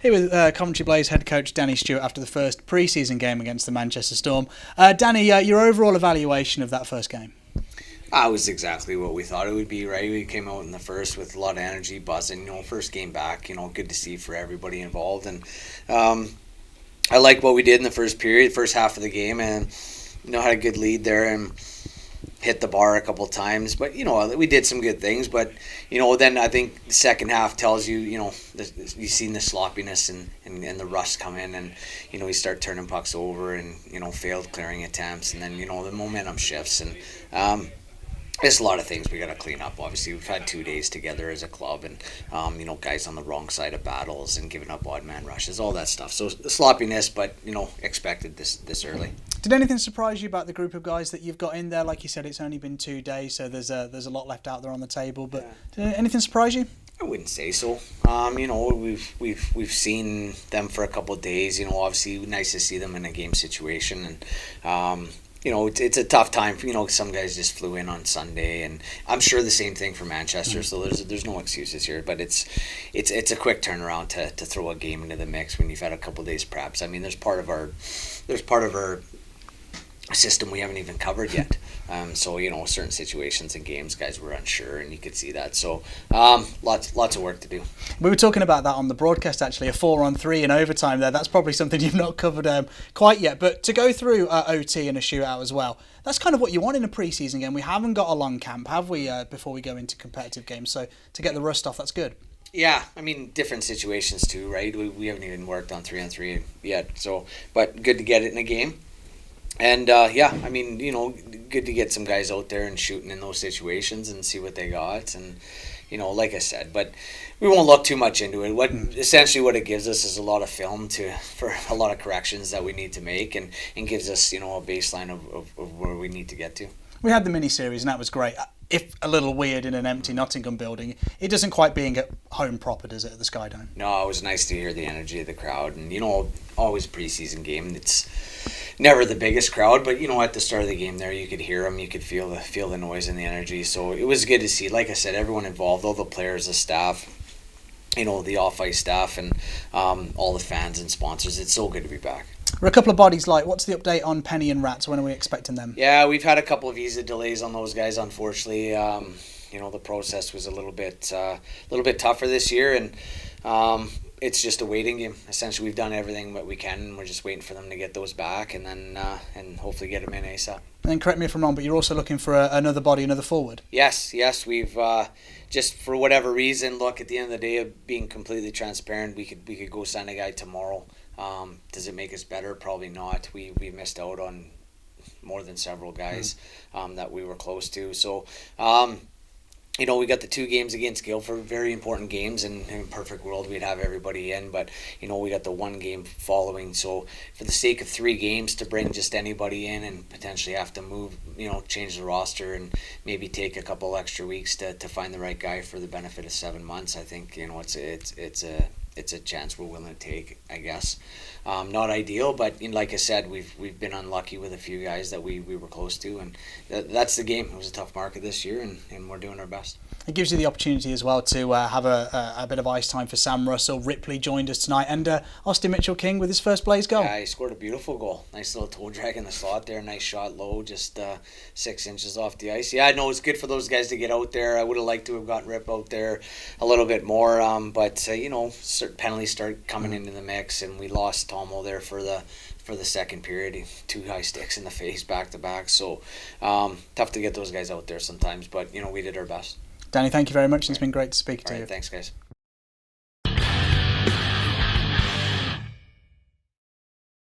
Here with Coventry Blaze head coach Danny Stewart after the first pre-season game against the Manchester Storm. Danny, your overall evaluation of that first game? It was exactly what we thought it would be, right? We came out in the first with a lot of energy, buzzing, first game back, good to see for everybody involved. And I like what we did in the first period, first half of the game, and, had a good lead there and hit the bar a couple times. But, we did some good things. But, then I think the second half tells you, you've seen the sloppiness and the rust come in, and, we start turning pucks over and, failed clearing attempts. And then, the momentum shifts. And, there's a lot of things we got to clean up. Obviously, we've had 2 days together as a club, and guys on the wrong side of battles and giving up odd man rushes, all that stuff. So sloppiness, but expected this early. Did anything surprise you about the group of guys that you've got in there? Like you said, it's only been 2 days, so there's a lot left out there on the table. But did anything surprise you? I wouldn't say so. We've seen them for a couple of days. Obviously nice to see them in a game situation, and it's a tough time. Some guys just flew in on Sunday, and I'm sure the same thing for Manchester. So there's no excuses here. But it's a quick turnaround to throw a game into the mix when you've had a couple of days preps. I mean, there's part of our system we haven't even covered yet. So certain situations and games, guys were unsure, and you could see that. So lots of work to do. We were talking about that on the broadcast, actually, a 4-on-3 in overtime there. That's probably something you've not covered quite yet. But to go through OT and a shootout as well, that's kind of what you want in a pre-season game. We haven't got a long camp, have we, before we go into competitive games? So to get the rust off, that's good. Yeah, I mean, different situations too, right? We haven't even worked on 3-on-3 yet. So, but good to get it in a game. And, good to get some guys out there and shooting in those situations and see what they got. And, like I said, but we won't look too much into it. Essentially what it gives us is a lot of film for a lot of corrections that we need to make, and gives us, a baseline of where we need to get to. We had the mini-series, and that was great. If a little weird in an empty Nottingham building, it doesn't quite being at home proper, does it, at the Sky Dome? No, it was nice to hear the energy of the crowd. And, always a preseason game, it's never the biggest crowd, but, at the start of the game there, you could hear them, you could feel the noise and the energy. So it was good to see, like I said, everyone involved, all the players, the staff, the off-ice staff, and all the fans and sponsors. It's so good to be back. We're a couple of bodies light. What's the update on Penny and Rats? When are we expecting them? Yeah, we've had a couple of visa delays on those guys, unfortunately. The process was a little bit tougher this year, and it's just a waiting game. Essentially, we've done everything that we can, and we're just waiting for them to get those back, and then and hopefully get them in ASAP. And correct me if I'm wrong, but you're also looking for another body, another forward. Yes, we've just for whatever reason. Look, at the end of the day, of being completely transparent, we could go sign a guy tomorrow. Does it make us better? Probably not. We missed out on more than several guys that we were close to. So, we got the 2 games against Guildford, very important games, and in a perfect world we'd have everybody in, but we got the 1 game following. So for the sake of 3 games, to bring just anybody in and potentially have to move, change the roster and maybe take a couple extra weeks to find the right guy for the benefit of 7 months, I think it's a chance we're willing to take, I guess. Not ideal, but like I said, we've been unlucky with a few guys that we were close to, and that's the game. It was a tough market this year, and we're doing our best. It gives you the opportunity as well to have a bit of ice time for Sam Russell. Ripley joined us tonight, and Austin Mitchell-King with his first Blaze goal. Yeah, he scored a beautiful goal. Nice little toe drag in the slot there. Nice shot low, just 6 inches off the ice. Yeah, I know it's good for those guys to get out there. I would have liked to have gotten Rip out there a little bit more, but certain penalties start coming into the mix, and we lost Tomo there for the second period. 2 high sticks in the face back to back. So tough to get those guys out there sometimes, but we did our best. Danny, thank you very much. It's been great to speak to you. Thanks, guys.